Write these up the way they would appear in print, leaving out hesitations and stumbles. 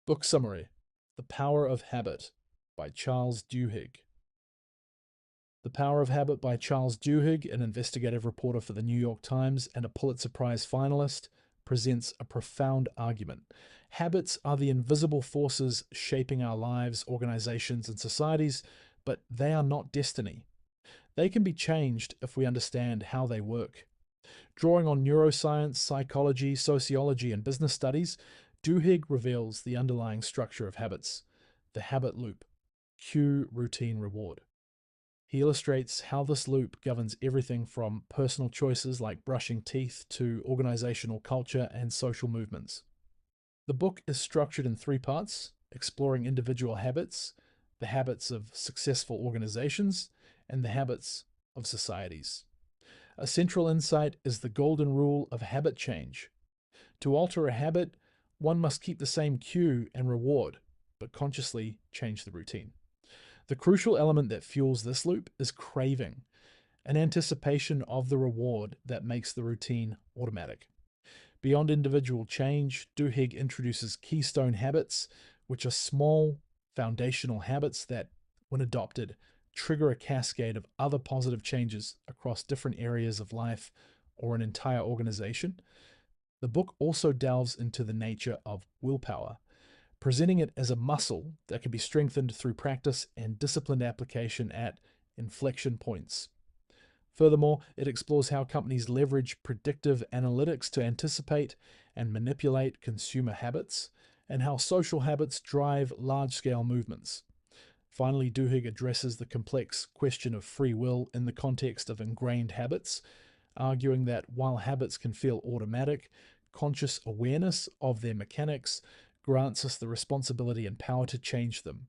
Book summary: The Power of Habit by Charles Duhigg. The Power of Habit by Charles Duhigg, an investigative reporter for the New York Times and a Pulitzer Prize finalist, presents a profound argument. Habits are the invisible forces shaping our lives, organizations, and societies, but they are not destiny. They can be changed if we understand how they work. Drawing on neuroscience, psychology, sociology, and business studies, Duhigg reveals the underlying structure of habits, the habit loop, cue, routine, reward. He illustrates how this loop governs everything from personal choices like brushing teeth to organizational culture and social movements. The book is structured in three parts, exploring individual habits, the habits of successful organizations, and the habits of societies. A central insight is the golden rule of habit change. To alter a habit, one must keep the same cue and reward, but consciously change the routine. The crucial element that fuels this loop is craving, an anticipation of the reward that makes the routine automatic. Beyond individual change, Duhigg introduces keystone habits, which are small, foundational habits that, when adopted, trigger a cascade of other positive changes across different areas of life or an entire organization. The book also delves into the nature of willpower, presenting it as a muscle that can be strengthened through practice and disciplined application at inflection points. Furthermore, it explores how companies leverage predictive analytics to anticipate and manipulate consumer habits, and how social habits drive large-scale movements. Finally, Duhigg addresses the complex question of free will in the context of ingrained habits, arguing that while habits can feel automatic, conscious awareness of their mechanics grants us the responsibility and power to change them.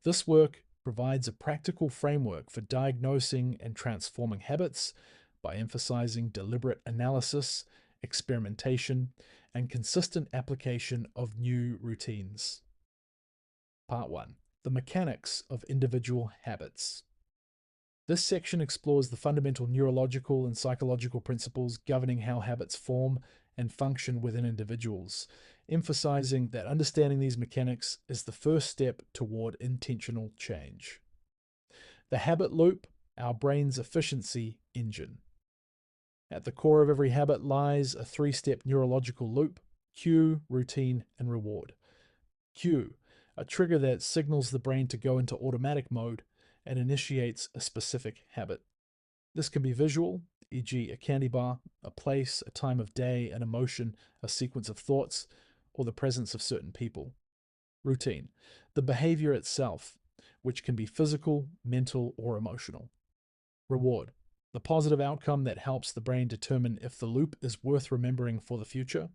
This work provides a practical framework for diagnosing and transforming habits by emphasizing deliberate analysis, experimentation, and consistent application of new routines. Part 1. The mechanics of individual habits. This section explores the fundamental neurological and psychological principles governing how habits form and function within individuals, emphasizing that understanding these mechanics is the first step toward intentional change. The habit loop, our brain's efficiency engine. At the core of every habit lies a three-step neurological loop: cue, routine, and reward. Cue, a trigger that signals the brain to go into automatic mode and initiates a specific habit. This can be visual, e.g. a candy bar, a place, a time of day, an emotion, a sequence of thoughts, or the presence of certain people. Routine, the behavior itself, which can be physical, mental, or emotional. Reward, the positive outcome that helps the brain determine if the loop is worth remembering for the future.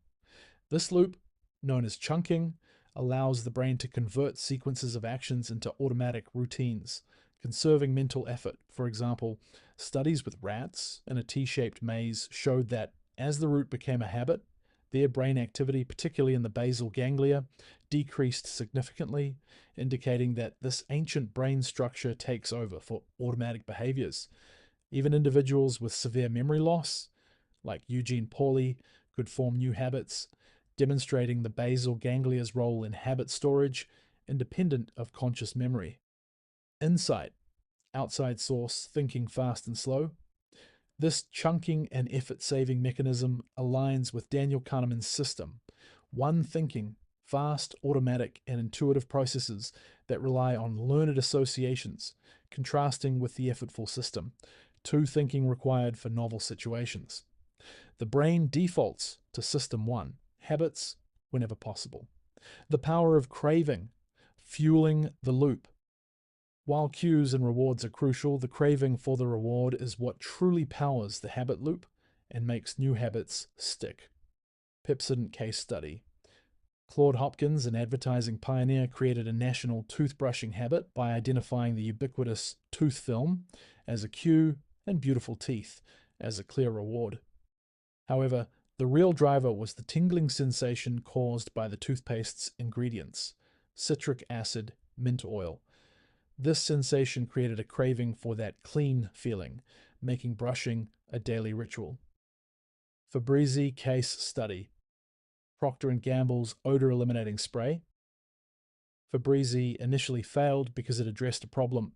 This loop, known as chunking, allows the brain to convert sequences of actions into automatic routines, conserving mental effort. For example, studies with rats in a T-shaped maze showed that as the route became a habit, their brain activity, particularly in the basal ganglia, decreased significantly, indicating that this ancient brain structure takes over for automatic behaviors. Even individuals with severe memory loss, like Eugene Pauly, could form new habits, demonstrating the basal ganglia's role in habit storage, independent of conscious memory. Insight, outside source, thinking fast and slow. This chunking and effort-saving mechanism aligns with Daniel Kahneman's system: one thinking, fast, automatic, and intuitive processes that rely on learned associations, contrasting with the effortful system, two thinking required for novel situations. The brain defaults to system one, habits whenever possible. The power of craving, fueling the loop. While cues and rewards are crucial, the craving for the reward is what truly powers the habit loop and makes new habits stick. Pepsodent case study. Claude Hopkins, an advertising pioneer, created a national toothbrushing habit by identifying the ubiquitous tooth film as a cue and beautiful teeth as a clear reward. However, the real driver was the tingling sensation caused by the toothpaste's ingredients: citric acid, mint oil. This sensation created a craving for that clean feeling, making brushing a daily ritual. Fabrizi case study. Procter & Gamble's odor eliminating spray. Febreze initially failed because it addressed a problem,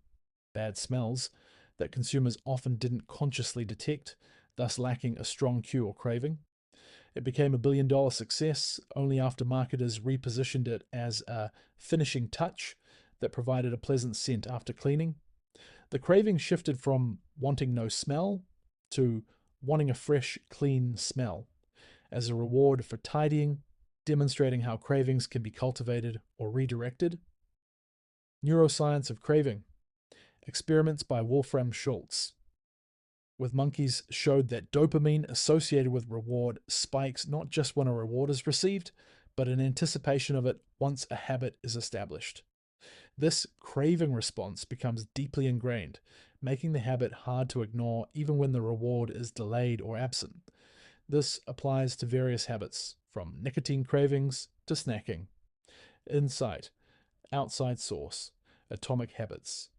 bad smells, that consumers often didn't consciously detect, thus lacking a strong cue or craving. It became a billion-dollar success only after marketers repositioned it as a finishing touch that provided a pleasant scent after cleaning. The craving shifted from wanting no smell to wanting a fresh, clean smell as a reward for tidying, demonstrating how cravings can be cultivated or redirected. Neuroscience of craving. Experiments by Wolfram Schultz with monkeys showed that dopamine associated with reward spikes not just when a reward is received, but in anticipation of it once a habit is established. This craving response becomes deeply ingrained, making the habit hard to ignore even when the reward is delayed or absent. This applies to various habits, from nicotine cravings to snacking. Insight, outside source, atomic habits.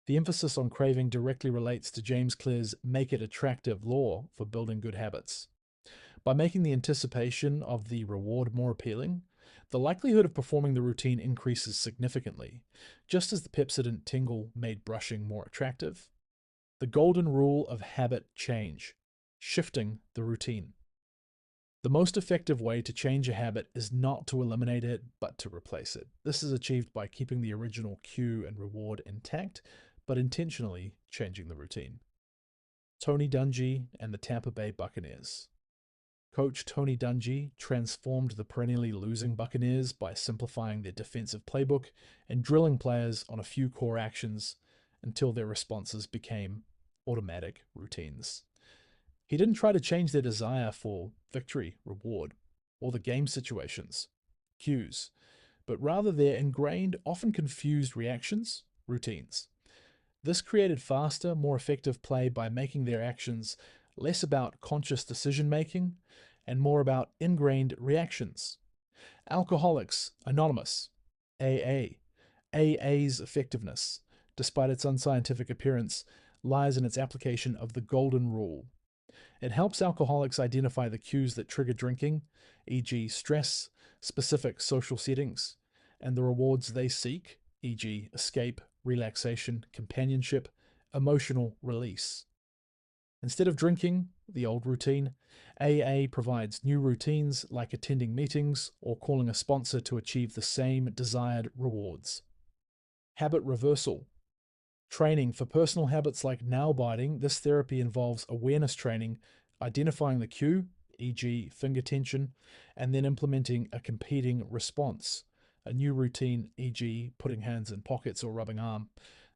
The emphasis on craving directly relates to James Clear's make it attractive law for building good habits. By making the anticipation of the reward more appealing, the likelihood of performing the routine increases significantly, just as the pepsodent tingle made brushing more attractive. The golden rule of habit change, shifting the routine. The most effective way to change a habit is not to eliminate it, but to replace it. This is achieved by keeping the original cue and reward intact, but intentionally changing the routine. Tony Dungy and the Tampa Bay Buccaneers. Coach Tony Dungy transformed the perennially losing Buccaneers by simplifying their defensive playbook and drilling players on a few core actions until their responses became automatic routines. He didn't try to change their desire for victory, reward, or the game situations, cues, but rather their ingrained, often confused reactions, routines. This created faster, more effective play by making their actions less about conscious decision making and more about ingrained reactions. Alcoholics Anonymous, AA. AA's effectiveness, despite its unscientific appearance, lies in its application of the golden rule. It helps alcoholics identify the cues that trigger drinking, e.g., stress, specific social settings, and the rewards they seek, e.g., escape, relaxation, companionship, emotional release. Instead of drinking, the old routine, AA provides new routines like attending meetings or calling a sponsor to achieve the same desired rewards. Habit reversal. Training for personal habits like nail biting, this therapy involves awareness training, identifying the cue, e.g., finger tension, and then implementing a competing response, a new routine, e.g., putting hands in pockets or rubbing arm,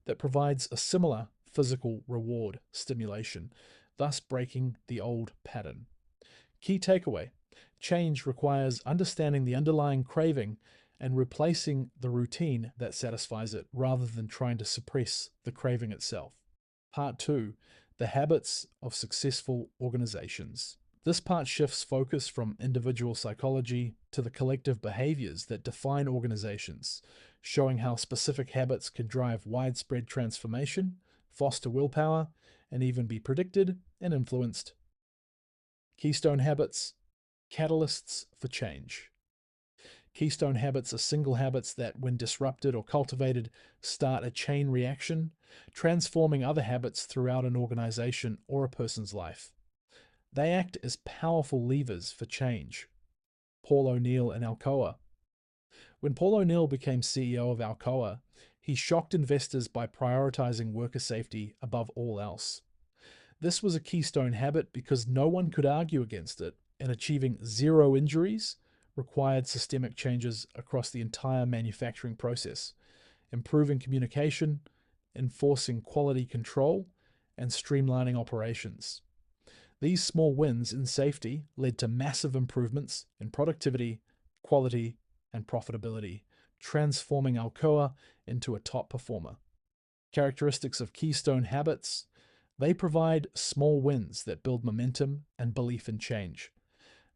that provides a similar physical reward stimulation, thus breaking the old pattern. Key takeaway: change requires understanding the underlying craving and replacing the routine that satisfies it rather than trying to suppress the craving itself. Part 2. The habits of successful organizations. This part shifts focus from individual psychology to the collective behaviors that define organizations, showing how specific habits can drive widespread transformation, foster willpower, and even be predicted and influenced. Keystone habits, catalysts for change. Keystone habits are single habits that, when disrupted or cultivated, start a chain reaction, transforming other habits throughout an organization or a person's life. They act as powerful levers for change. Paul O'Neill and Alcoa. When Paul O'Neill became CEO of Alcoa, he shocked investors by prioritizing worker safety above all else. This was a keystone habit because no one could argue against it, and achieving zero injuries required systemic changes across the entire manufacturing process, improving communication, enforcing quality control, and streamlining operations. These small wins in safety led to massive improvements in productivity, quality, and profitability, transforming Alcoa into a top performer. Characteristics of keystone habits: they provide small wins that build momentum and belief in change.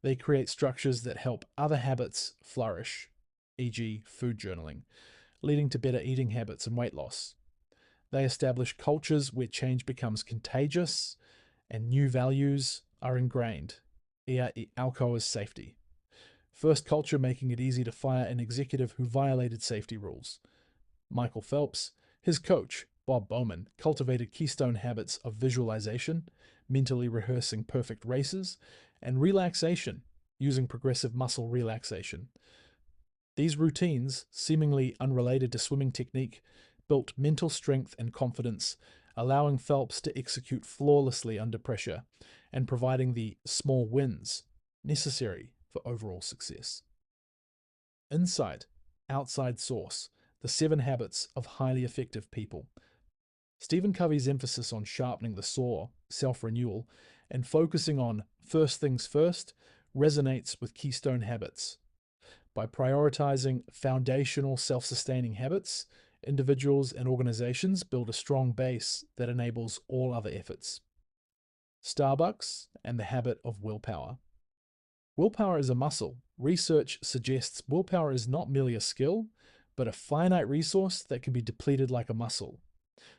They create structures that help other habits flourish, e.g., food journaling, leading to better eating habits and weight loss. They establish cultures where change becomes contagious and new values are ingrained, e.g., Alcoa's safety. First culture making it easy to fire an executive who violated safety rules. Michael Phelps, his coach, Bob Bowman, cultivated keystone habits of visualization, mentally rehearsing perfect races, and relaxation, using progressive muscle relaxation. These routines, seemingly unrelated to swimming technique, built mental strength and confidence, allowing Phelps to execute flawlessly under pressure and providing the small wins necessary for overall success. Inside, outside source, the 7 habits of highly effective people. Stephen Covey's emphasis on sharpening the saw, self-renewal, and focusing on first things first resonates with Keystone habits. By prioritizing foundational self-sustaining habits, individuals and organizations build a strong base that enables all other efforts. Starbucks and the habit of willpower. Willpower is a muscle. Research suggests willpower is not merely a skill, but a finite resource that can be depleted like a muscle.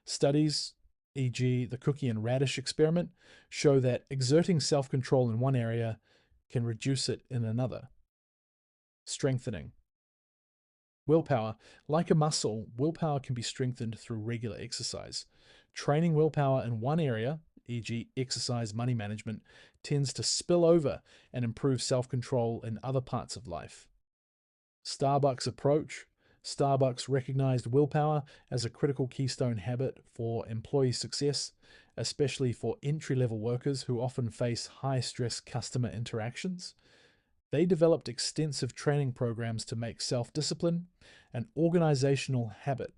Studies, e.g., the cookie and radish experiment, show that exerting self-control in one area can reduce it in another. Strengthening. Willpower. Like a muscle, willpower can be strengthened through regular exercise. Training willpower in one area, e.g., exercise, money management, tends to spill over and improve self-control in other parts of life. Starbucks approach. Starbucks recognized willpower as a critical keystone habit for employee success, especially for entry-level workers who often face high-stress customer interactions. They developed extensive training programs to make self-discipline an organizational habit.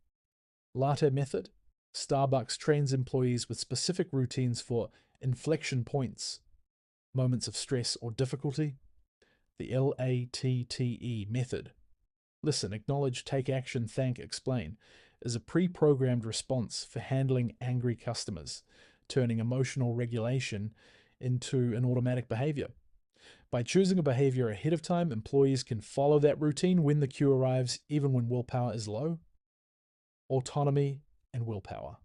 Latte method. Starbucks trains employees with specific routines for inflection points, moments of stress or difficulty. The LATTE method. Listen, acknowledge, take action, thank, explain is a pre-programmed response for handling angry customers, turning emotional regulation into an automatic behavior. By choosing a behavior ahead of time, employees can follow that routine when the cue arrives, even when willpower is low. Autonomy and willpower.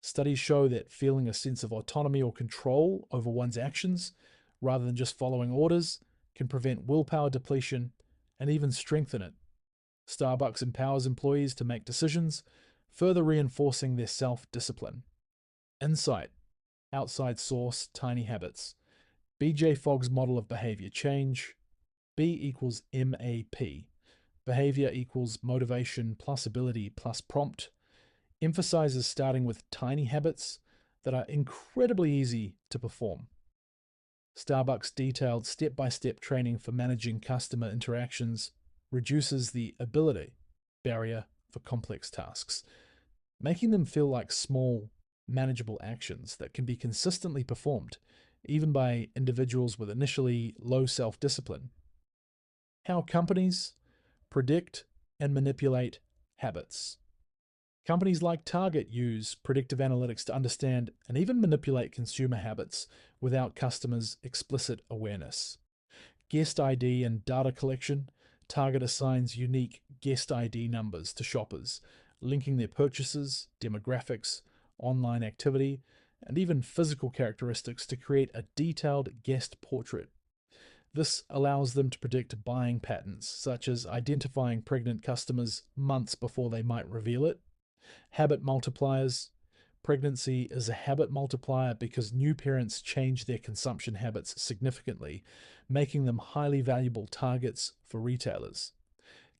Studies show that feeling a sense of autonomy or control over one's actions, rather than just following orders, can prevent willpower depletion and even strengthen it. Starbucks empowers employees to make decisions, further reinforcing their self-discipline. Insight. Outside source, tiny habits. BJ Fogg's model of behavior change. B equals MAP. Behavior equals motivation plus ability plus prompt. Emphasizes starting with tiny habits that are incredibly easy to perform. Starbucks detailed step-by-step training for managing customer interactions reduces the ability barrier for complex tasks, making them feel like small, manageable actions that can be consistently performed, even by individuals with initially low self-discipline. How companies predict and manipulate habits. Companies like Target use predictive analytics to understand and even manipulate consumer habits without customers' explicit awareness. Guest ID and data collection. Target assigns unique guest ID numbers to shoppers, linking their purchases, demographics, online activity, and even physical characteristics to create a detailed guest portrait. This allows them to predict buying patterns, such as identifying pregnant customers months before they might reveal it. Habit multipliers. Pregnancy is a habit multiplier because new parents change their consumption habits significantly, making them highly valuable targets for retailers.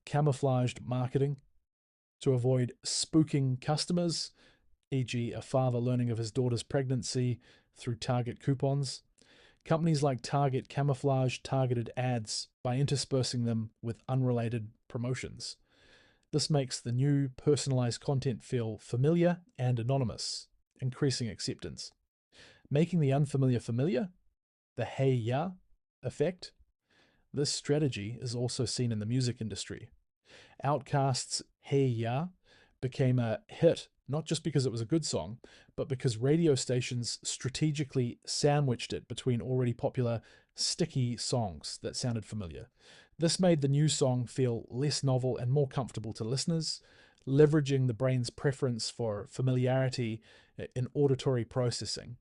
Camouflaged marketing. To avoid spooking customers, e.g., a father learning of his daughter's pregnancy through Target coupons. Companies like Target camouflage targeted ads by interspersing them with unrelated promotions. This makes the new personalized content feel familiar and anonymous, increasing acceptance. Making the unfamiliar familiar, the hey ya effect. This strategy is also seen in the music industry. Outkast's Hey Ya became a hit not just because it was a good song, but because radio stations strategically sandwiched it between already popular, sticky songs that sounded familiar. This made the new song feel less novel and more comfortable to listeners, leveraging the brain's preference for familiarity in auditory processing.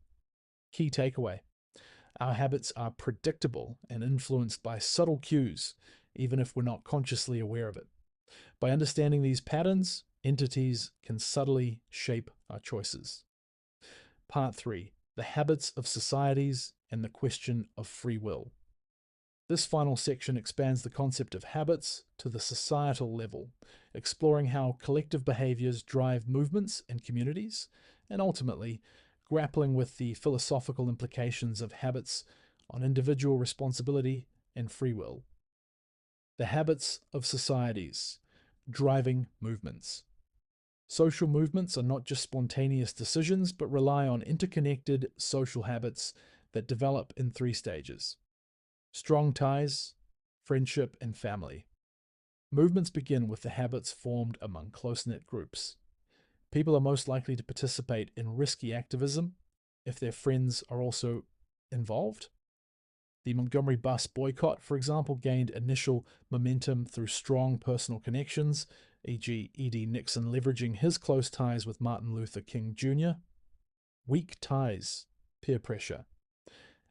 Key takeaway. Our habits are predictable and influenced by subtle cues, even if we're not consciously aware of it. By understanding these patterns, entities can subtly shape our choices. Part 3: The habits of societies and the question of free will. This final section expands the concept of habits to the societal level, exploring how collective behaviors drive movements in communities, and ultimately grappling with the philosophical implications of habits on individual responsibility and free will. The habits of societies driving movements. Social movements are not just spontaneous decisions, but rely on interconnected social habits that develop in 3 stages: strong ties, friendship, and family. Movements begin with the habits formed among close-knit groups. People are most likely to participate in risky activism if their friends are also involved. The Montgomery bus boycott, for example, gained initial momentum through strong personal connections, e.g., E.D. Nixon leveraging his close ties with Martin Luther King Jr. Weak ties, peer pressure.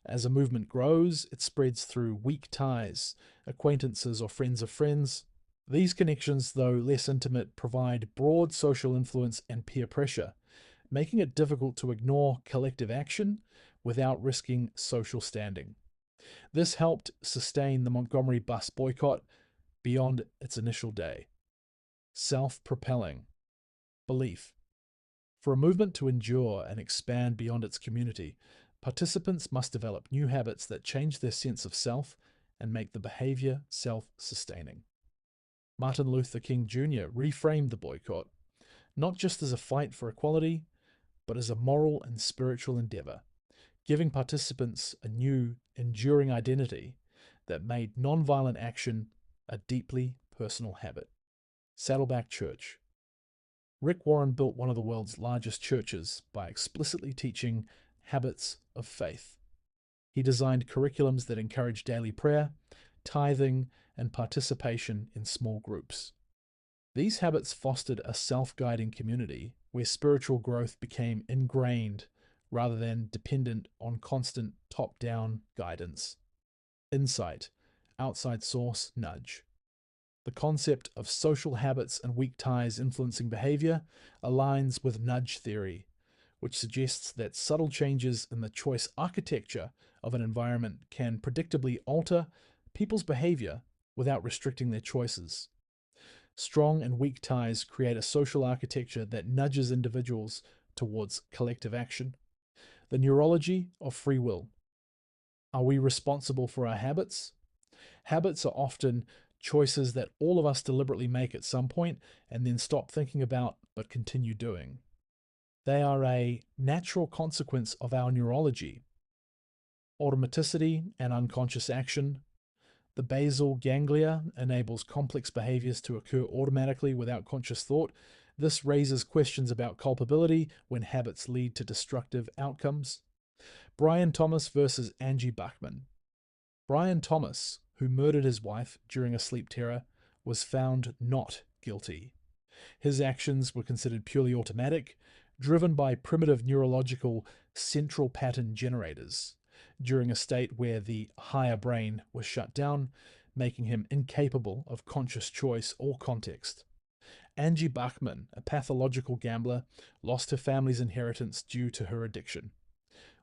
As a movement grows, it spreads through weak ties, acquaintances or friends of friends. These connections, though less intimate, provide broad social influence and peer pressure, making it difficult to ignore collective action without risking social standing. This helped sustain the Montgomery bus boycott beyond its initial day. Self-propelling. Belief. For a movement to endure and expand beyond its community, participants must develop new habits that change their sense of self and make the behavior self-sustaining. Martin Luther King Jr. reframed the boycott, not just as a fight for equality, but as a moral and spiritual endeavor, giving participants a new, enduring identity that made nonviolent action a deeply personal habit. Saddleback Church. Rick Warren built one of the world's largest churches by explicitly teaching habits of faith. He designed curriculums that encourage daily prayer, tithing, and participation in small groups. These habits fostered a self-guiding community where spiritual growth became ingrained rather than dependent on constant top-down guidance. Insight, outside source, nudge. The concept of social habits and weak ties influencing behavior aligns with nudge theory, which suggests that subtle changes in the choice architecture of an environment can predictably alter people's behavior without restricting their choices. Strong and weak ties create a social architecture that nudges individuals towards collective action. The neurology of free will. Are we responsible for our habits? Habits are often choices that all of us deliberately make at some point and then stop thinking about but continue doing. They are a natural consequence of our neurology. Automaticity and unconscious action. The basal ganglia enables complex behaviors to occur automatically without conscious thought. This raises questions about culpability when habits lead to destructive outcomes. Brian Thomas versus Angie Bachman. Brian Thomas, who murdered his wife during a sleep terror, was found not guilty. His actions were considered purely automatic, driven by primitive neurological central pattern generators, during a state where the higher brain was shut down, making him incapable of conscious choice or context. Angie Bachman, a pathological gambler, lost her family's inheritance due to her addiction.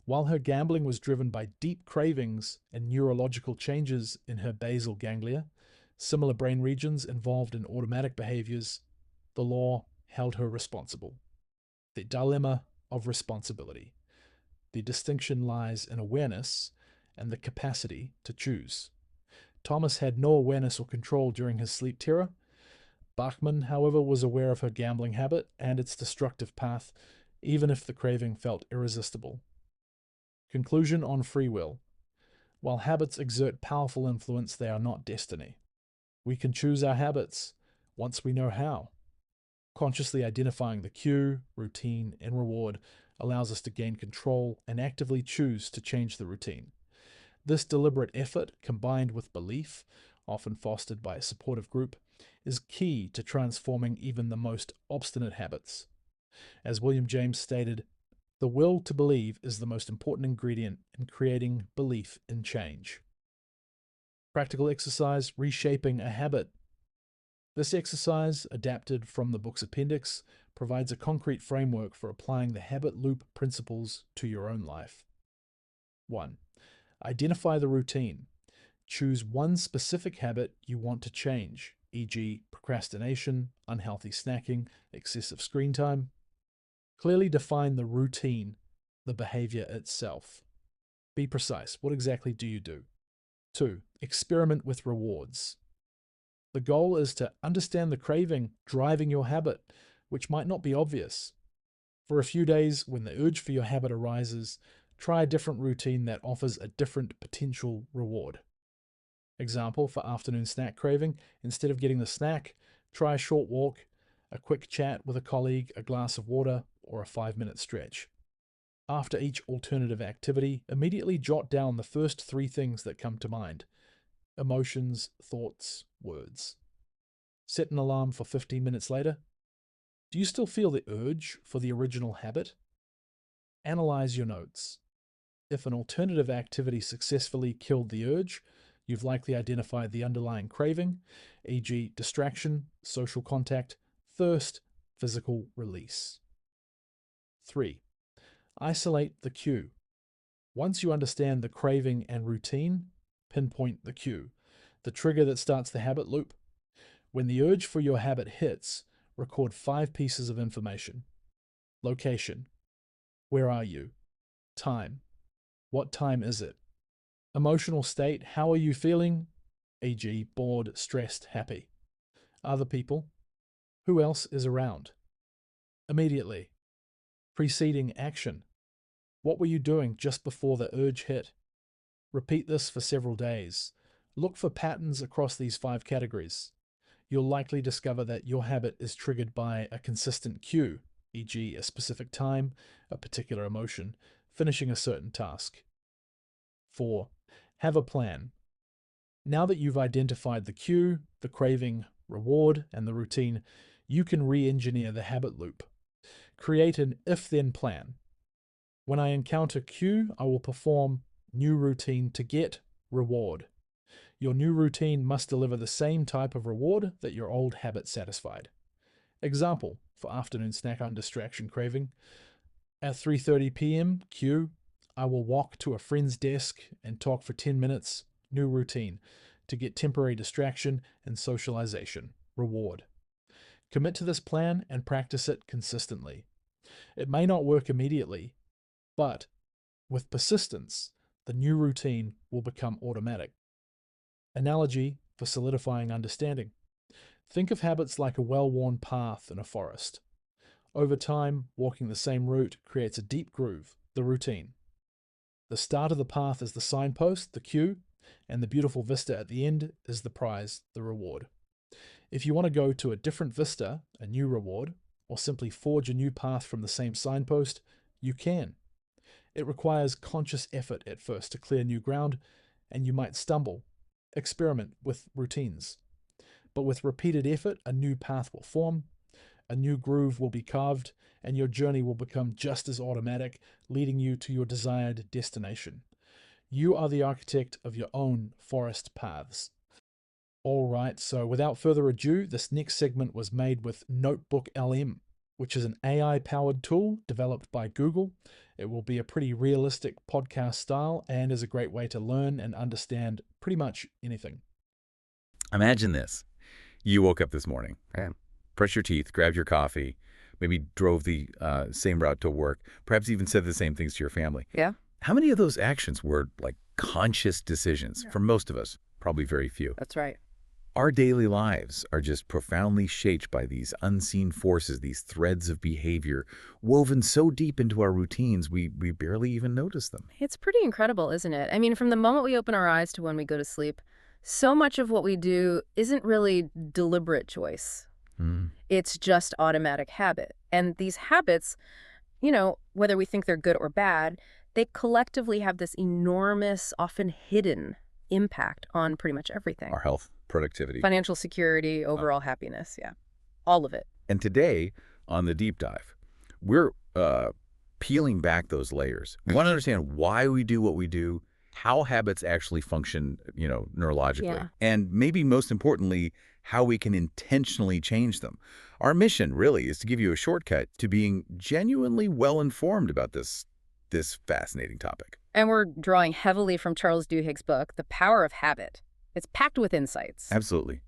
While her gambling was driven by deep cravings and neurological changes in her basal ganglia, similar brain regions involved in automatic behaviors, the law held her responsible. The dilemma of responsibility. The distinction lies in awareness and the capacity to choose. Thomas had no awareness or control during his sleep terror. Bachman, however, was aware of her gambling habit and its destructive path, even if the craving felt irresistible. Conclusion on free will. While habits exert powerful influence, they are not destiny. We can choose our habits once we know how. Consciously identifying the cue, routine, and reward allows us to gain control and actively choose to change the routine. This deliberate effort, combined with belief, often fostered by a supportive group, is key to transforming even the most obstinate habits. As William James stated, The will to believe is the most important ingredient in creating belief in change. Practical exercise, reshaping a habit. This exercise, adapted from the book's appendix, provides a concrete framework for applying the habit loop principles to your own life. 1. Identify the routine. Choose one specific habit you want to change, e.g., procrastination, unhealthy snacking, excessive screen time. Clearly define the routine, the behavior itself. Be precise. What exactly do you do? 2. Experiment with rewards. The goal is to understand the craving driving your habit, which might not be obvious. For a few days, when the urge for your habit arises, try a different routine that offers a different potential reward. Example, for afternoon snack craving, instead of getting the snack, try a short walk, a quick chat with a colleague, a glass of water, or a 5-minute stretch. After each alternative activity, immediately jot down the first 3 things that come to mind: emotions, thoughts, words. Set an alarm for 15 minutes later. Do you still feel the urge for the original habit? Analyze your notes. If an alternative activity successfully killed the urge, you've likely identified the underlying craving, e.g., distraction, social contact, thirst, physical release. 3. Isolate the cue. Once you understand the craving and routine, pinpoint the cue, the trigger that starts the habit loop. When the urge for your habit hits, record 5 pieces of information. Location. Where are you? Time. What time is it? Emotional state. How are you feeling? E.g., bored, stressed, happy. Other people. Who else is around? Immediately. Preceding action. What were you doing just before the urge hit? Repeat this for several days. Look for patterns across these 5 categories. You'll likely discover that your habit is triggered by a consistent cue, e.g., a specific time, a particular emotion, finishing a certain task. 4. Have a plan. Now that you've identified the cue, the craving, reward, and the routine, you can re-engineer the habit loop. Create an if-then plan. When I encounter cue, I will perform new routine to get reward. Your new routine must deliver the same type of reward that your old habit satisfied. Example, for afternoon snack and distraction craving. At 3:30 p.m., cue, I will walk to a friend's desk and talk for 10 minutes, new routine, to get temporary distraction and socialization, reward. Commit to this plan and practice it consistently. It may not work immediately, but with persistence, the new routine will become automatic. Analogy for solidifying understanding. Think of habits like a well-worn path in a forest. Over time, walking the same route creates a deep groove, the routine. The start of the path is the signpost, the cue, and the beautiful vista at the end is the prize, the reward. If you want to go to a different vista, a new reward, or simply forge a new path from the same signpost, you can. It requires conscious effort at first to clear new ground, and you might stumble. Experiment with routines. But with repeated effort, a new path will form, a new groove will be carved, and your journey will become just as automatic, leading you to your desired destination. You are the architect of your own forest paths. All right, so without further ado, this next segment was made with NotebookLM, which is an AI-powered tool developed by Google. It will be a pretty realistic podcast style and is a great way to learn and understand pretty much anything. Imagine this. You woke up this morning, brushed your teeth, grabbed your coffee, maybe drove the same route to work, perhaps even said the same things to your family. Yeah. How many of those actions were like conscious decisions? For most of us, probably very few. That's right. Our daily lives are just profoundly shaped by these unseen forces, these threads of behavior woven so deep into our routines, we barely even notice them. It's pretty incredible, isn't it? I mean, from the moment we open our eyes to when we go to sleep, so much of what we do isn't really deliberate choice. It's just automatic habit. And these habits, you know, whether we think they're good or bad, they collectively have this enormous, often hidden impact on pretty much everything. Our health, productivity, financial security, overall happiness, yeah. All of it. And today, on the deep dive, we're peeling back those layers. We want to understand why we do what we do, how habits actually function, neurologically. Yeah. And maybe most importantly, how we can intentionally change them. Our mission really is to give you a shortcut to being genuinely well-informed about this fascinating topic. And we're drawing heavily from Charles Duhigg's book, The Power of Habit. It's packed with insights. Absolutely.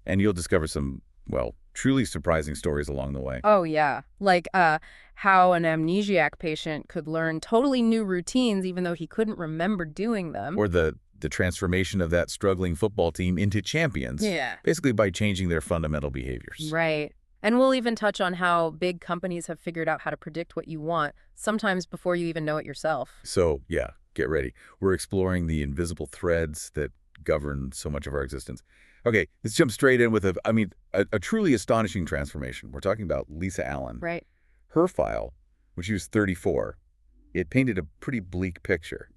And you'll discover some, well, truly surprising stories along the way. Oh, yeah. Like how an amnesiac patient could learn totally new routines even though he couldn't remember doing them. Or the transformation of that struggling football team into champions. Yeah. Basically by changing their fundamental behaviors. Right. And we'll even touch on how big companies have figured out how to predict what you want, sometimes before you even know it yourself. So, yeah, get ready. We're exploring the invisible threads that govern so much of our existence. Okay, let's jump straight in with a truly astonishing transformation. We're talking about Lisa Allen. Right. Her file, when she was 34, it painted a pretty bleak picture.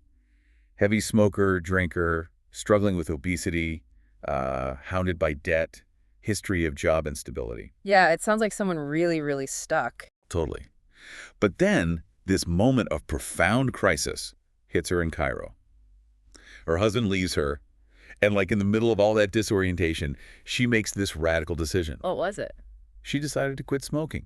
Heavy smoker, drinker, struggling with obesity, hounded by debt, history of job instability. Yeah, it sounds like someone really, really stuck. Totally. But then this moment of profound crisis hits her in Cairo. Her husband leaves her, and like in the middle of all that disorientation, she makes this radical decision. What was it? She decided to quit smoking.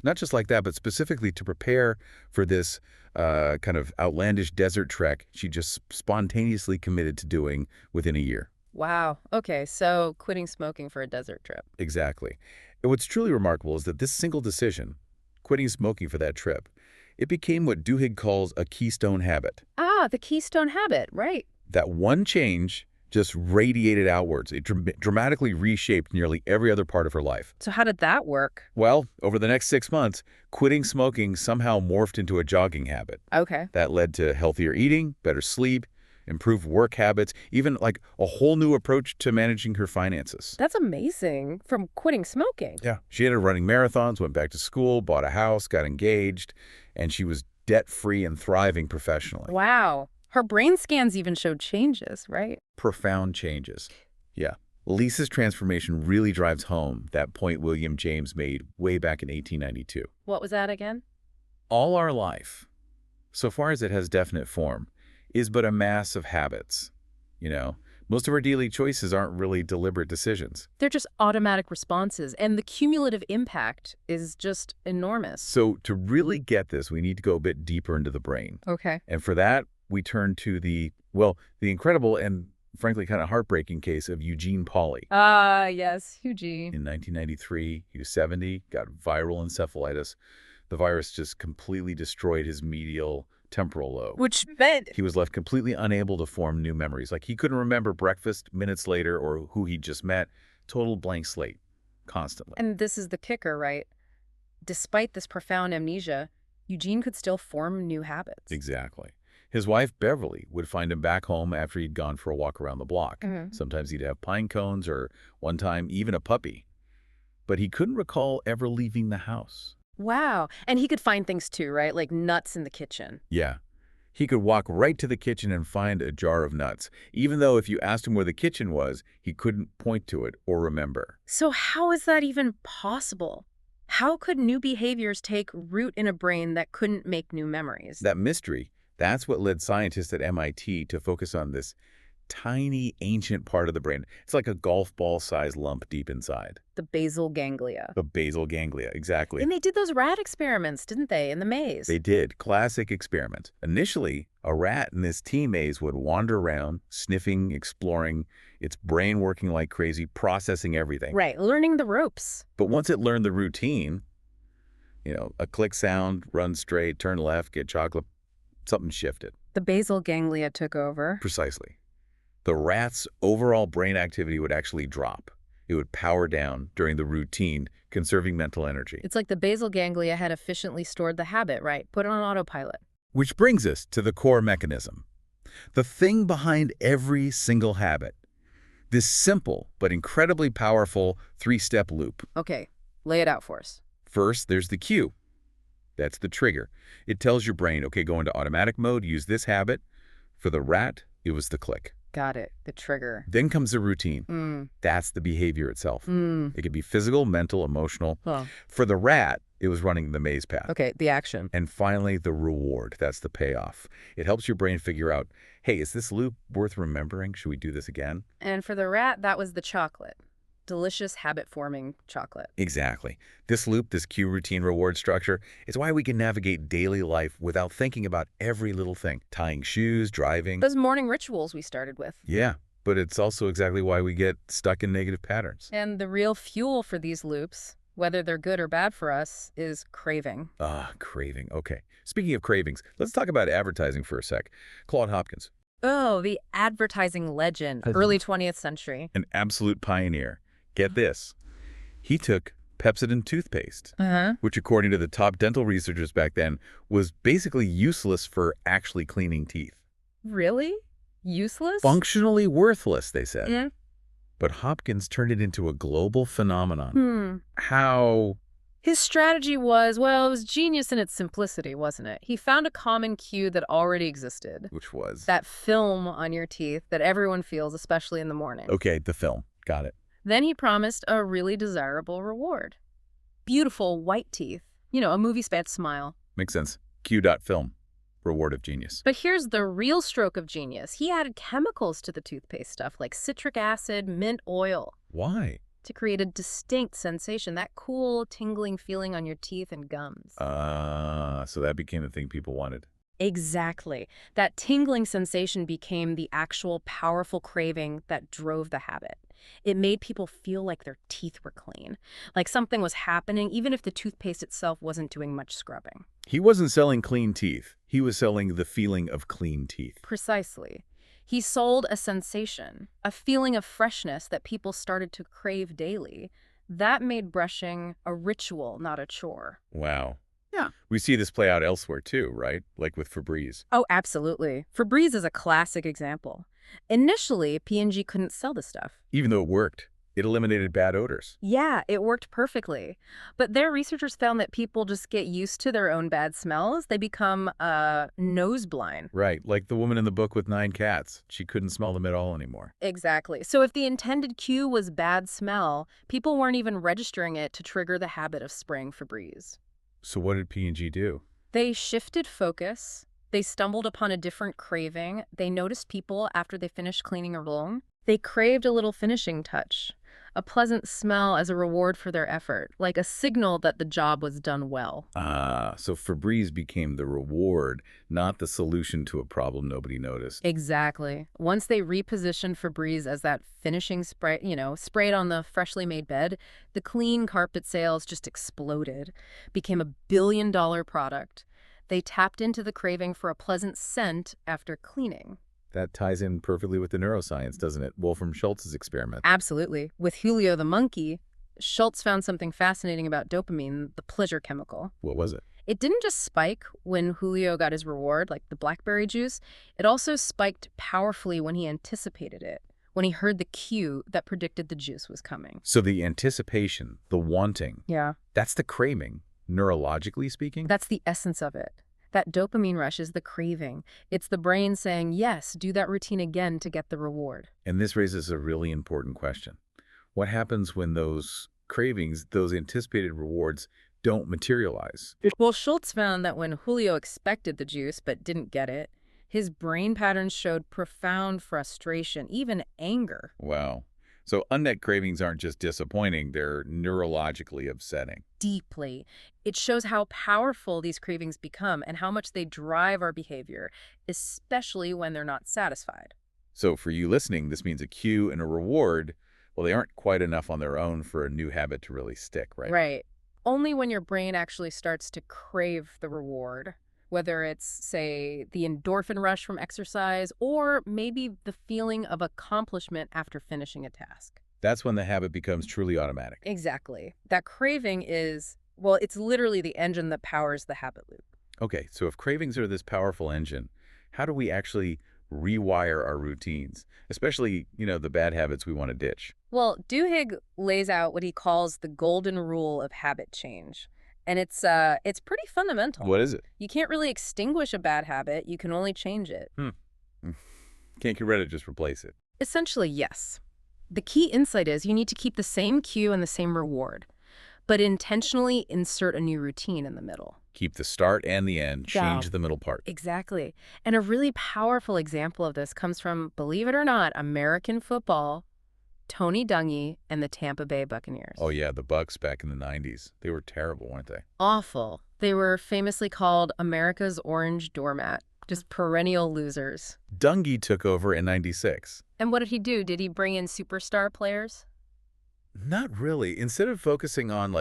Not just like that, but specifically to prepare for this kind of outlandish desert trek she just spontaneously committed to doing within a year. Wow. Okay, so quitting smoking for a desert trip. Exactly. And what's truly remarkable is that this single decision, quitting smoking for that trip, it became what Duhigg calls a keystone habit. Ah, the Keystone habit, right. That one change just radiated outwards. It dramatically reshaped nearly every other part of her life. So how did that work? Well, over the next 6 months, quitting smoking somehow morphed into a jogging habit. Okay. That led to healthier eating, better sleep, improved work habits, even like a whole new approach to managing her finances. That's amazing, from quitting smoking. Yeah. She ended up running marathons, went back to school, bought a house, got engaged, and she was debt-free and thriving professionally. Wow. Her brain scans even showed changes, right? Profound changes. Yeah. Lisa's transformation really drives home that point William James made way back in 1892. What was that again? All our life, so far as it has definite form, is but a mass of habits. Most of our daily choices aren't really deliberate decisions. They're just automatic responses, and the cumulative impact is just enormous. So to really get this, we need to go a bit deeper into the brain. Okay. And for that, we turn to the incredible and frankly kind of heartbreaking case of Eugene Pauly. Ah, yes, Eugene. In 1993, he was 70, got viral encephalitis. The virus just completely destroyed his medial temporal lobe. Which meant He was left completely unable to form new memories. Like he couldn't remember breakfast minutes later or who he just met. Total blank slate, constantly. And this is the kicker, right? Despite this profound amnesia, Eugene could still form new habits. Exactly. His wife, Beverly, would find him back home after he'd gone for a walk around the block. Mhm. Sometimes he'd have pine cones or one time even a puppy. But he couldn't recall ever leaving the house. Wow. And he could find things too, right? Like nuts in the kitchen. Yeah. He could walk right to the kitchen and find a jar of nuts, even though if you asked him where the kitchen was, he couldn't point to it or remember. So how is that even possible? How could new behaviors take root in a brain that couldn't make new memories? That mystery, that's what led scientists at MIT to focus on this tiny, ancient part of the brain. It's like a golf ball-sized lump deep inside. The basal ganglia. The basal ganglia, exactly. And they did those rat experiments, didn't they, in the maze? They did. Classic experiment. Initially, a rat in this tea maze would wander around, sniffing, exploring, its brain working like crazy, processing everything. Right, learning the ropes. But once it learned the routine, a click sound, run straight, turn left, get chocolate, something shifted. The basal ganglia took over. Precisely. The rat's overall brain activity would actually drop. It would power down during the routine, conserving mental energy. It's like the basal ganglia had efficiently stored the habit, right? Put it on autopilot. Which brings us to the core mechanism. The thing behind every single habit. This simple but incredibly powerful three-step loop. Okay, lay it out for us. First, there's the cue. That's the trigger. It tells your brain, okay, go into automatic mode, use this habit. For the rat, it was the click. Got it, the trigger. Then comes the routine. That's the behavior itself. It could be physical, mental, emotional. Huh. For the rat, It was running the maze path. Okay, the action. And finally, the reward. That's the payoff. It helps your brain figure out, hey, is this loop worth remembering? Should we do this again? And for the rat, that was the chocolate. Delicious habit-forming chocolate. Exactly. This loop, this cue routine reward structure, is why we can navigate daily life without thinking about every little thing. Tying shoes, driving. Those morning rituals we started with. Yeah, but it's also exactly why we get stuck in negative patterns. And the real fuel for these loops, whether they're good or bad for us, is craving. Craving. Okay. Speaking of cravings, let's talk about advertising for a sec. Claude Hopkins, Oh, the advertising legend, early 20th century. an absolute pioneer. Get this. He took Pepsodent toothpaste, which according to the top dental researchers back then, was basically useless for actually cleaning teeth. Really? Useless? Functionally worthless, they said. Yeah. But Hopkins turned it into a global phenomenon. How? His strategy was, well, it was genius in its simplicity, wasn't it? He found a common cue that already existed. Which was? That film on your teeth that everyone feels, especially in the morning. Okay, the film. Got it. Then he promised a really desirable reward. Beautiful white teeth. You know, a movie-spat smile. Makes sense. Q.film. Reward of genius. But here's the real stroke of genius. He added chemicals to the toothpaste stuff, like citric acid, mint oil. Why? To create a distinct sensation, that cool, tingling feeling on your teeth and gums. So that became the thing people wanted. Exactly. That tingling sensation became the actual powerful craving that drove the habit. It made people feel like their teeth were clean, like something was happening, even if the toothpaste itself wasn't doing much scrubbing. He wasn't selling clean teeth. He was selling the feeling of clean teeth. Precisely. He sold a sensation, a feeling of freshness that people started to crave daily. That made brushing a ritual, not a chore. Wow. Yeah. We see this play out elsewhere too, right? Like with Febreze. Oh, absolutely. Febreze is a classic example. Initially, P&G couldn't sell the stuff. Even though it worked, it eliminated bad odors. Yeah, it worked perfectly. But their researchers found that people just get used to their own bad smells. They become nose blind. Right, like the woman in the book with 9 cats. She couldn't smell them at all anymore. Exactly. So if the intended cue was bad smell, people weren't even registering it to trigger the habit of spraying Febreze. So what did P&G do? They shifted focus. They stumbled upon a different craving. They noticed people after they finished cleaning a room. They craved a little finishing touch, a pleasant smell as a reward for their effort, like a signal that the job was done well. So Febreze became the reward, not the solution to a problem nobody noticed. Exactly. Once they repositioned Febreze as that finishing spray, sprayed on the freshly made bed, the clean carpet sales just exploded, became a billion-dollar product. They tapped into the craving for a pleasant scent after cleaning. That ties in perfectly with the neuroscience, doesn't it? Wolfram Schultz's experiment. Absolutely. With Julio the monkey, Schultz found something fascinating about dopamine, the pleasure chemical. What was it? It didn't just spike when Julio got his reward, like the blackberry juice. It also spiked powerfully when he anticipated it, when he heard the cue that predicted the juice was coming. So the anticipation, the wanting, Yeah. that's the craving, neurologically speaking? That's the essence of it. That dopamine rush is the craving. It's the brain saying, yes, do that routine again to get the reward. And this raises a really important question. What happens when those cravings, those anticipated rewards, don't materialize? Well, Schultz found that when Julio expected the juice but didn't get it, his brain patterns showed profound frustration, even anger. Wow. So unmet cravings aren't just disappointing, they're neurologically upsetting. Deeply. It shows how powerful these cravings become and how much they drive our behavior, especially when they're not satisfied. So for you listening, this means a cue and a reward, well, they aren't quite enough on their own for a new habit to really stick, right? Right. Only when your brain actually starts to crave the reward, whether it's, say, the endorphin rush from exercise or maybe the feeling of accomplishment after finishing a task. That's when the habit becomes truly automatic. Exactly. That craving is, well, it's literally the engine that powers the habit loop. Okay, so if cravings are this powerful engine, how do we actually rewire our routines, especially, the bad habits we want to ditch? Well, Duhigg lays out what he calls the golden rule of habit change. And it's pretty fundamental. What is it? You can't really extinguish a bad habit. You can only change it. Can't get rid of it, just replace it. Essentially, yes. The key insight is you need to keep the same cue and the same reward. but intentionally insert a new routine in the middle. Keep the start and the end, change Yeah. the middle part. Exactly. And a really powerful example of this comes from, believe it or not, American football, Tony Dungy and the Tampa Bay Buccaneers. Oh yeah, the Bucks back in the 90s. They were terrible, weren't they? Awful. They were famously called America's orange doormat, just perennial losers. Dungy took over in 96. And what did he do? Did he bring in superstar players? Not really. Instead of focusing on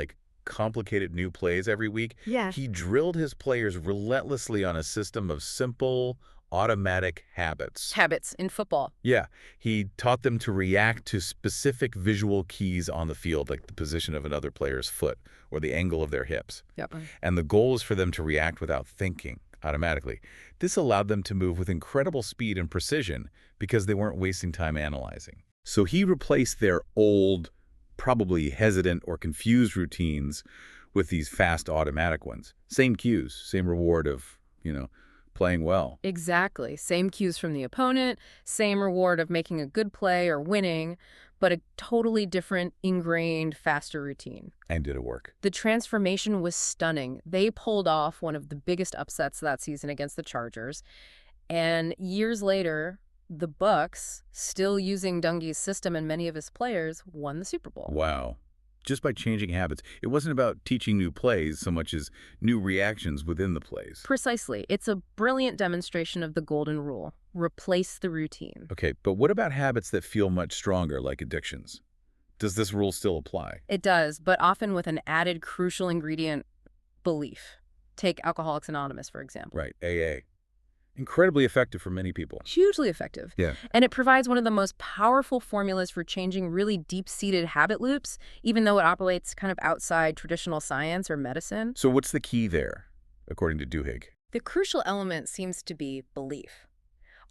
complicated new plays every week, Yeah. he drilled his players relentlessly on a system of simple, automatic habits. Habits in football. Yeah, he taught them to react to specific visual keys on the field, like the position of another player's foot or the angle of their hips. Yep. And the goal is for them to react without thinking, automatically. This allowed them to move with incredible speed and precision because they weren't wasting time analyzing. So he replaced their old, probably hesitant or confused routines with these fast automatic ones. Same cues, same reward of, playing well. Exactly. Same cues from the opponent, same reward of making a good play or winning, but a totally different, ingrained, faster routine. And did it work? The transformation was stunning. They pulled off one of the biggest upsets that season against the Chargers. And years later, the Bucks, still using Dungy's system and many of his players, won the Super Bowl. Wow. Just by changing habits. It wasn't about teaching new plays so much as new reactions within the plays. Precisely. It's a brilliant demonstration of the golden rule. Replace the routine. Okay, but what about habits that feel much stronger, like addictions? Does this rule still apply? It does, but often with an added crucial ingredient, belief. Take Alcoholics Anonymous, for example. Right, AA. Incredibly effective for many people. Hugely effective. Yeah. And it provides one of the most powerful formulas for changing really deep-seated habit loops, even though it operates kind of outside traditional science or medicine. So what's the key there, according to Duhigg? The crucial element seems to be belief.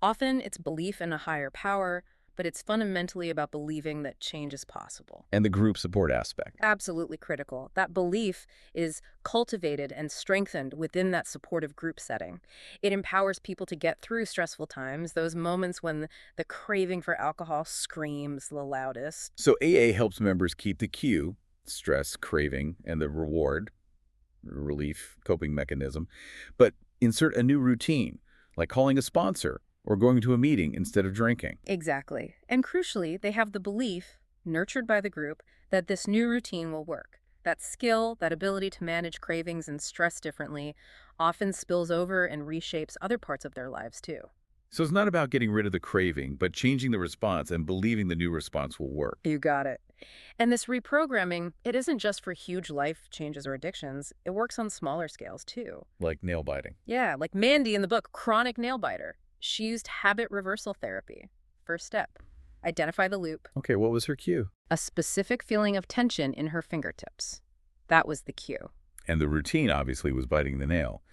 Often it's belief in a higher power, but it's fundamentally about believing that change is possible. And the group support aspect. Absolutely critical. That belief is cultivated and strengthened within that supportive group setting. It empowers people to get through stressful times, those moments when the craving for alcohol screams the loudest. So AA helps members keep the cue, stress, craving, and the reward, relief, coping mechanism, but insert a new routine, like calling a sponsor or going to a meeting instead of drinking. Exactly. And crucially, they have the belief, nurtured by the group, that this new routine will work. That skill, that ability to manage cravings and stress differently, often spills over and reshapes other parts of their lives too. So it's not about getting rid of the craving, but changing the response and believing the new response will work. You got it. And this reprogramming, it isn't just for huge life changes or addictions. It works on smaller scales too. Like nail biting. Yeah, like Mandy in the book, Chronic Nail Biter. She used habit reversal therapy. First step, identify the loop. Okay, what was her cue? A specific feeling of tension in her fingertips. That was the cue. And the routine, obviously, was biting the nail.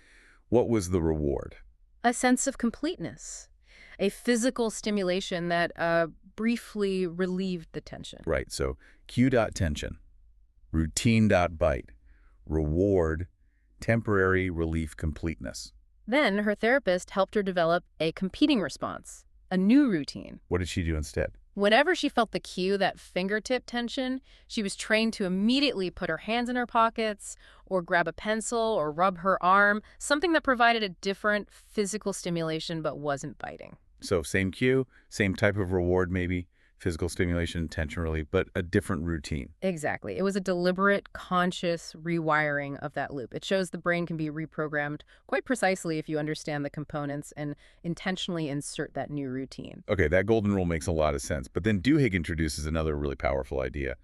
What was the reward? A sense of completeness. A physical stimulation that briefly relieved the tension. Right, so cue.tension, routine.bite, reward, temporary relief completeness. Then her therapist helped her develop a competing response, a new routine. What did she do instead? Whenever she felt the cue, that fingertip tension, she was trained to immediately put her hands in her pockets or grab a pencil or rub her arm, something that provided a different physical stimulation but wasn't biting. So same cue, same type of reward maybe, physical stimulation, tension relief, but a different routine. Exactly. It was a deliberate, conscious rewiring of that loop. It shows the brain can be reprogrammed quite precisely if you understand the components and intentionally insert that new routine. Okay, that golden rule makes a lot of sense. But then Duhigg introduces another really powerful idea.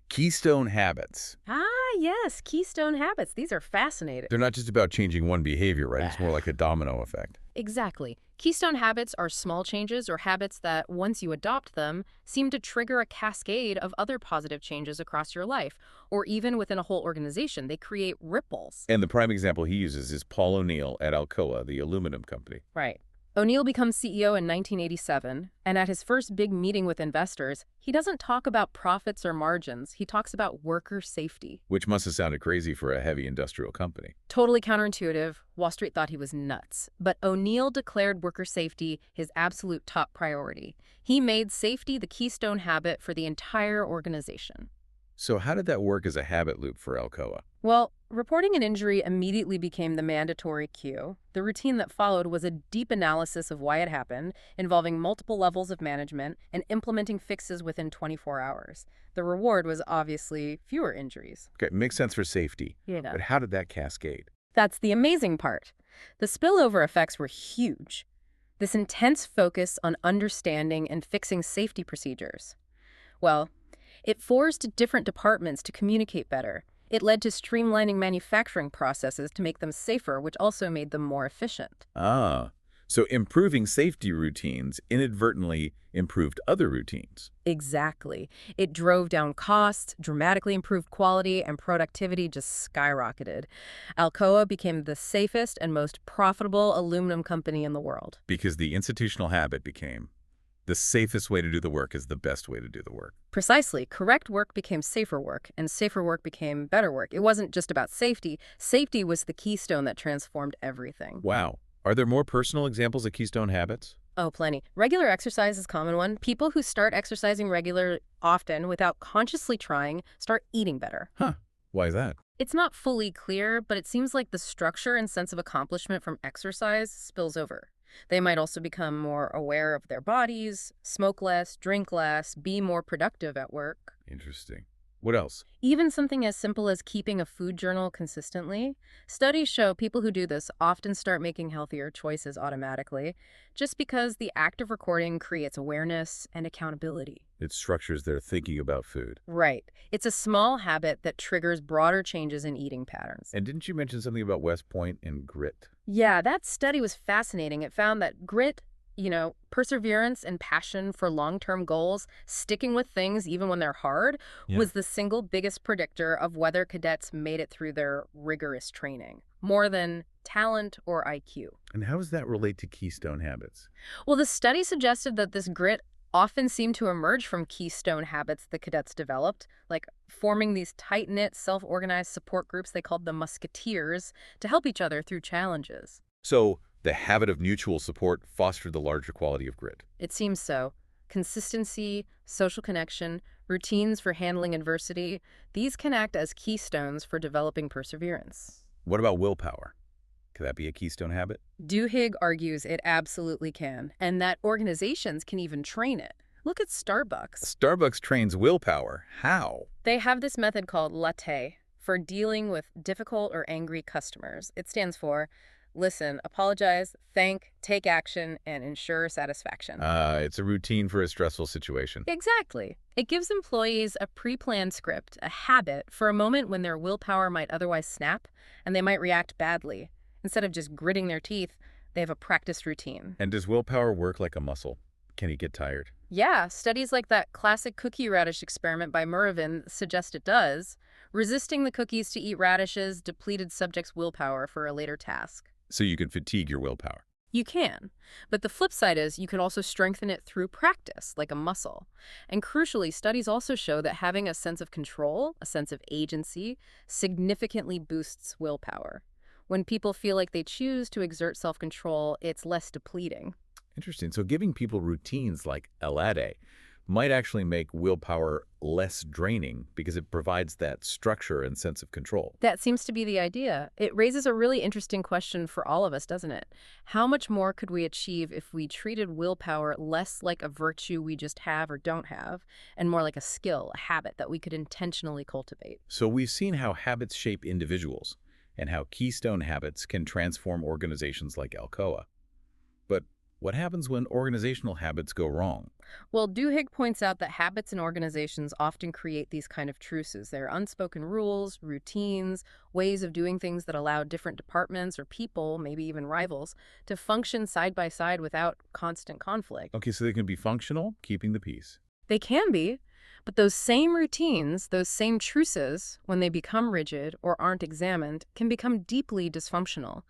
Keystone habits. Ah, yes, Keystone habits. These are fascinating. They're not just about changing one behavior, right? It's more like a domino effect. Exactly. Keystone habits are small changes or habits that, once you adopt them, seem to trigger a cascade of other positive changes across your life, or even within a whole organization. They create ripples. And the prime example he uses is Paul O'Neill at Alcoa, the aluminum company. Right. O'Neill becomes CEO in 1987, and at his first big meeting with investors, he doesn't talk about profits or margins. He talks about worker safety. Which must have sounded crazy for a heavy industrial company. Totally counterintuitive. Wall Street thought he was nuts. But O'Neill declared worker safety his absolute top priority. He made safety the keystone habit for the entire organization. So how did that work as a habit loop for Alcoa? Well, reporting an injury immediately became the mandatory cue. The routine that followed was a deep analysis of why it happened, involving multiple levels of management and implementing fixes within 24 hours. The reward was obviously fewer injuries. Okay, makes sense for safety. Yeah. But how did that cascade? That's the amazing part. The spillover effects were huge. This intense focus on understanding and fixing safety procedures. Well, it forced different departments to communicate better. It led to streamlining manufacturing processes to make them safer, which also made them more efficient. Ah, so improving safety routines inadvertently improved other routines. Exactly. It drove down costs, dramatically improved quality, and productivity just skyrocketed. Alcoa became the safest and most profitable aluminum company in the world. Because the institutional habit became the safest way to do the work is the best way to do the work. Precisely. Correct work became safer work, and safer work became better work. It wasn't just about safety. Safety was the keystone that transformed everything. Wow. Are there more personal examples of Keystone habits? Oh, plenty. Regular exercise is a common one. People who start exercising regular often without consciously trying start eating better. Huh. Why is that? It's not fully clear, but it seems like the structure and sense of accomplishment from exercise spills over. They might also become more aware of their bodies, smoke less, drink less, be more productive at work. Interesting. What else? Even something as simple as keeping a food journal consistently. Studies show people who do this often start making healthier choices automatically, just because the act of recording creates awareness and accountability. It structures their thinking about food. Right. It's a small habit that triggers broader changes in eating patterns. And didn't you mention something about West Point and grit? Yeah, that study was fascinating. It found that grit, perseverance and passion for long-term goals, sticking with things even when they're hard, was the single biggest predictor of whether cadets made it through their rigorous training, more than talent or IQ. And how does that relate to Keystone habits? Well, the study suggested that this grit often seemed to emerge from keystone habits the cadets developed, like forming these tight-knit, self-organized support groups they called the musketeers to help each other through challenges. So the habit of mutual support fostered the larger quality of grit. It seems so. Consistency, social connection, routines for handling adversity, these can act as keystones for developing perseverance. What about willpower? Could that be a Keystone habit? Duhigg argues it absolutely can, and that organizations can even train it. Look at Starbucks. Starbucks trains willpower. How? They have this method called latte for dealing with difficult or angry customers. It stands for listen, apologize, thank, take action, and ensure satisfaction. It's a routine for a stressful situation. Exactly. It gives employees a pre-planned script, a habit for a moment when their willpower might otherwise snap and they might react badly. Instead of just gritting their teeth, they have a practiced routine. And does willpower work like a muscle? Can you get tired? Yeah, studies like that classic cookie radish experiment by Mervin suggest it does. Resisting the cookies to eat radishes depleted subjects' willpower for a later task. So you can fatigue your willpower. You can. But the flip side is you can also strengthen it through practice, like a muscle. And crucially, studies also show that having a sense of control, a sense of agency, significantly boosts willpower. When people feel like they choose to exert self-control, it's less depleting. Interesting. So giving people routines like a latte might actually make willpower less draining because it provides that structure and sense of control. That seems to be the idea. It raises a really interesting question for all of us, doesn't it? How much more could we achieve if we treated willpower less like a virtue we just have or don't have, and more like a skill, a habit that we could intentionally cultivate? So we've seen how habits shape individuals and how keystone habits can transform organizations like Alcoa. But what happens when organizational habits go wrong? Well, Duhigg points out that habits in organizations often create these kind of truces. They're unspoken rules, routines, ways of doing things that allow different departments or people, maybe even rivals, to function side by side without constant conflict. Okay, so they can be functional, keeping the peace. They can be, but those same routines, those same truces, when they become rigid or aren't examined, can become deeply dysfunctional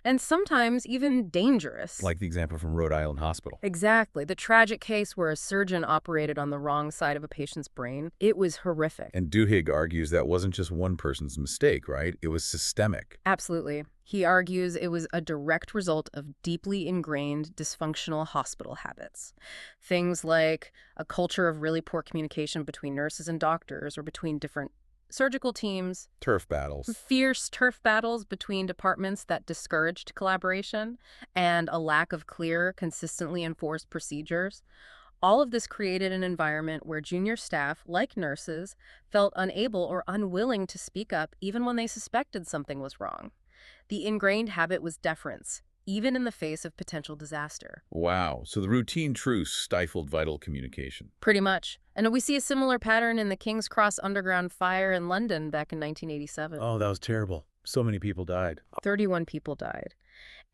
and sometimes even dangerous. Like the example from Rhode Island Hospital. Exactly. The tragic case where a surgeon operated on the wrong side of a patient's brain. It was horrific. And Duhigg argues that wasn't just one person's mistake, right? It was systemic. Absolutely. He argues it was a direct result of deeply ingrained dysfunctional hospital habits. Things like a culture of really poor communication between nurses and doctors or between different surgical teams, Turf battles. fierce turf battles between departments that discouraged collaboration, and a lack of clear, consistently enforced procedures. All of this created an environment where junior staff, like nurses, felt unable or unwilling to speak up even when they suspected something was wrong. The ingrained habit was deference, even in the face of potential disaster. Wow. So the routine truce stifled vital communication. Pretty much. And we see a similar pattern in the King's Cross Underground fire in London back in 1987. Oh, that was terrible. So many people died. 31 people died.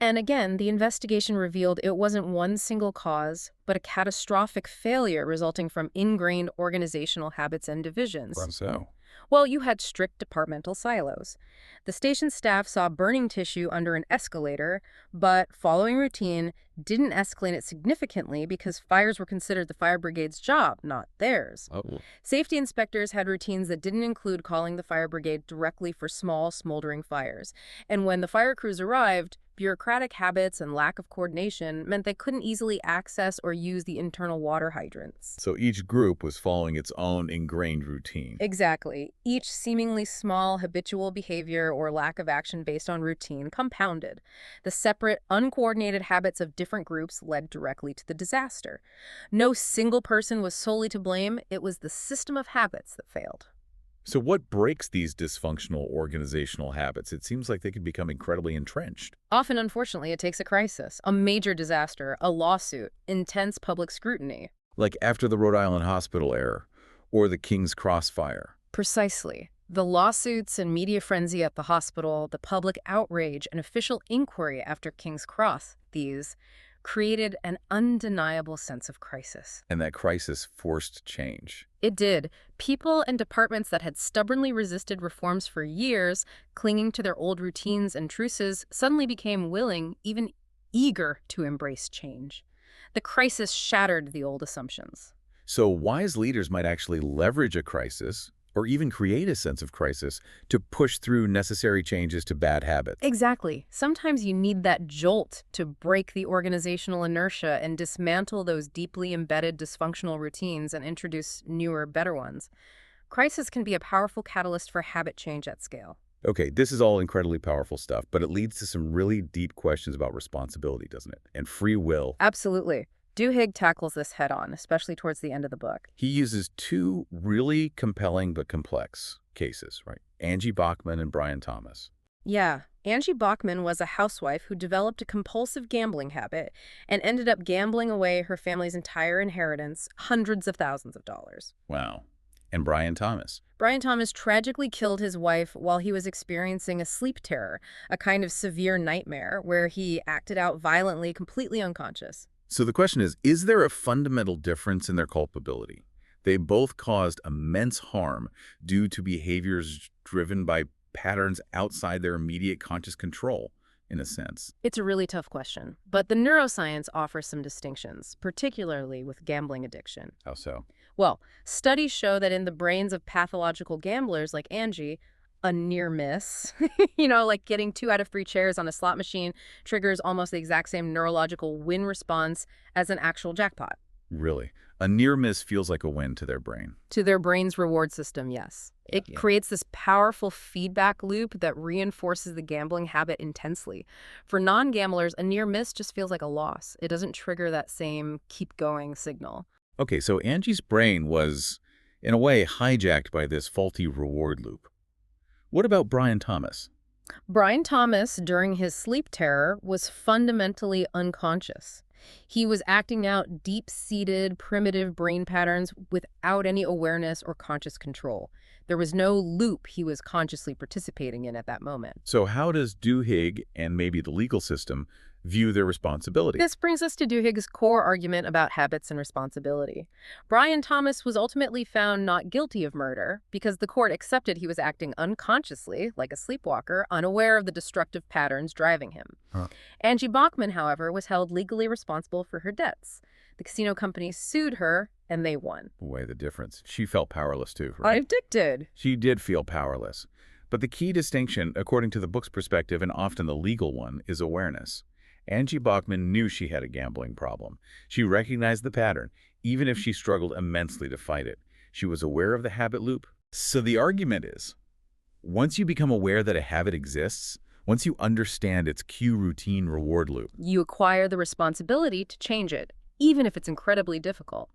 And again, the investigation revealed it wasn't one single cause, but a catastrophic failure resulting from ingrained organizational habits and divisions. So? Well, you had strict departmental silos. The station staff saw burning tissue under an escalator, but following routine didn't escalate it significantly because fires were considered the fire brigade's job, not theirs. Oh. Safety inspectors had routines that didn't include calling the fire brigade directly for small, smoldering fires. And when the fire crews arrived, bureaucratic habits and lack of coordination meant they couldn't easily access or use the internal water hydrants. So each group was following its own ingrained routine. Exactly. Each seemingly small habitual behavior or lack of action based on routine compounded. The separate, uncoordinated habits of different groups led directly to the disaster. No single person was solely to blame. It was the system of habits that failed. So what breaks these dysfunctional organizational habits? It seems like they could become incredibly entrenched. Often, unfortunately, it takes a crisis, a major disaster, a lawsuit, intense public scrutiny. Like after the Rhode Island hospital error or the King's Cross fire. Precisely. The lawsuits and media frenzy at the hospital, the public outrage, and official inquiry after King's Cross, these created an undeniable sense of crisis. And that crisis forced change. It did. People and departments that had stubbornly resisted reforms for years, clinging to their old routines and truces, suddenly became willing, even eager, to embrace change. The crisis shattered the old assumptions. So wise leaders might actually leverage a crisis or even create a sense of crisis to push through necessary changes to bad habits. Exactly. Sometimes you need that jolt to break the organizational inertia and dismantle those deeply embedded dysfunctional routines and introduce newer, better ones. Crisis can be a powerful catalyst for habit change at scale. Okay, this is all incredibly powerful stuff, but it leads to some really deep questions about responsibility, doesn't it? And free will. Absolutely. Duhigg tackles this head-on, especially towards the end of the book. He uses two really compelling but complex cases, right? Angie Bachman and Brian Thomas. Yeah, Angie Bachman was a housewife who developed a compulsive gambling habit and ended up gambling away her family's entire inheritance, hundreds of thousands of dollars. Wow. And Brian Thomas. Brian Thomas tragically killed his wife while he was experiencing a sleep terror, a kind of severe nightmare where he acted out violently, completely unconscious. So the question is there a fundamental difference in their culpability? They both caused immense harm due to behaviors driven by patterns outside their immediate conscious control, in a sense. It's a really tough question, but the neuroscience offers some distinctions, particularly with gambling addiction. How so? Well, studies show that in the brains of pathological gamblers like Angie, a near miss, like getting 2 out of 3 chairs on a slot machine, triggers almost the exact same neurological win response as an actual jackpot. Really? A near miss feels like a win to their brain. To their brain's reward system, yes. It creates this powerful feedback loop that reinforces the gambling habit intensely. For non-gamblers, a near miss just feels like a loss. It doesn't trigger that same keep going signal. Okay, so Angie's brain was, in a way, hijacked by this faulty reward loop. What about Brian Thomas? Brian Thomas, during his sleep terror, was fundamentally unconscious. He was acting out deep-seated, primitive brain patterns without any awareness or conscious control. There was no loop he was consciously participating in at that moment. So how does Duhigg and maybe the legal system view their responsibility? This brings us to Duhigg's core argument about habits and responsibility. Brian Thomas was ultimately found not guilty of murder because the court accepted he was acting unconsciously, like a sleepwalker, unaware of the destructive patterns driving him. Angie Bachman, however, was held legally responsible for her debts. The casino company sued her, and they won. Boy, the difference. She felt powerless too, right? Addicted. She did feel powerless. But the key distinction, according to the book's perspective and often the legal one, is awareness. Angie Bachman knew she had a gambling problem. She recognized the pattern, even if she struggled immensely to fight it. She was aware of the habit loop. So the argument is, once you become aware that a habit exists, once you understand its cue, routine, reward loop, You acquire the responsibility to change it, even if it's incredibly difficult.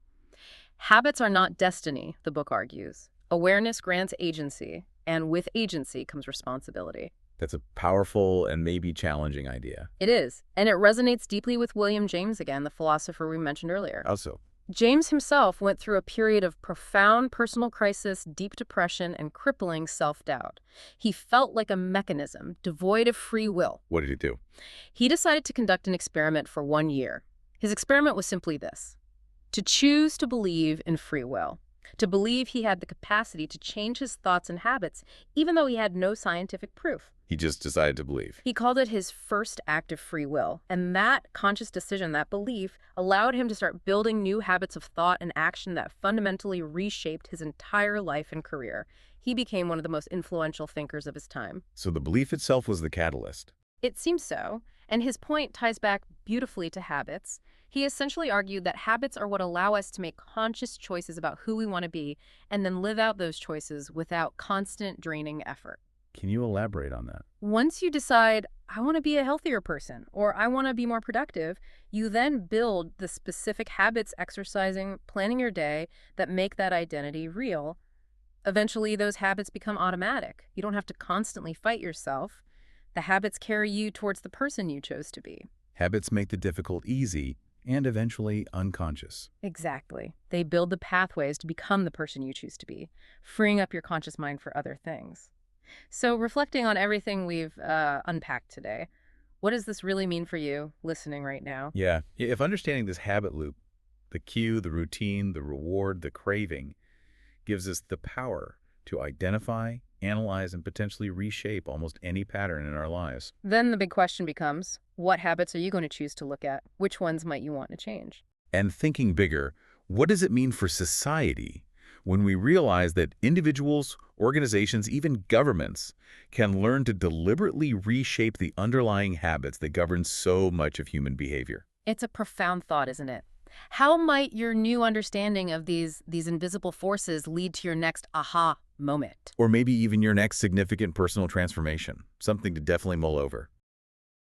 Habits are not destiny, the book argues. Awareness grants agency, and with agency comes responsibility. that's a powerful and maybe challenging idea. It is, and it resonates deeply with William James again, the philosopher we mentioned earlier. Also, James himself went through a period of profound personal crisis, deep depression, and crippling self-doubt. He felt like a mechanism, devoid of free will. what did he do? He decided to conduct an experiment for 1 year. His experiment was simply this: to choose to believe in free will, to believe he had the capacity to change his thoughts and habits, even though he had no scientific proof. He just decided to believe. He called it his first act of free will, and that conscious decision, that belief, allowed him to start building new habits of thought and action that fundamentally reshaped his entire life and career. He became one of the most influential thinkers of his time. So the belief itself was the catalyst. It seems so, and his point ties back beautifully to habits. He essentially argued that habits are what allow us to make conscious choices about who we want to be and then live out those choices without constant draining effort. Can you elaborate on that? Once you decide, I want to be a healthier person, or I want to be more productive, you then build the specific habits, exercising, planning your day, that make that identity real. Eventually, those habits become automatic. You don't have to constantly fight yourself. The habits carry you towards the person you chose to be. Habits make the difficult easy and eventually unconscious. Exactly. They build the pathways to become the person you choose to be, freeing up your conscious mind for other things. So, reflecting on everything we've unpacked today, what does this really mean for you listening right now? Yeah, if understanding this habit loop, the cue, the routine, the reward, the craving, gives us the power to identify, analyze, and potentially reshape almost any pattern in our lives. Then the big question becomes, what habits are you going to choose to look at? Which ones might you want to change? And thinking bigger, what does it mean for society when we realize that individuals, organizations, even governments can learn to deliberately reshape the underlying habits that govern so much of human behavior? It's a profound thought, isn't it? How might your new understanding of these invisible forces lead to your next aha moment? Or maybe even your next significant personal transformation, something to definitely mull over.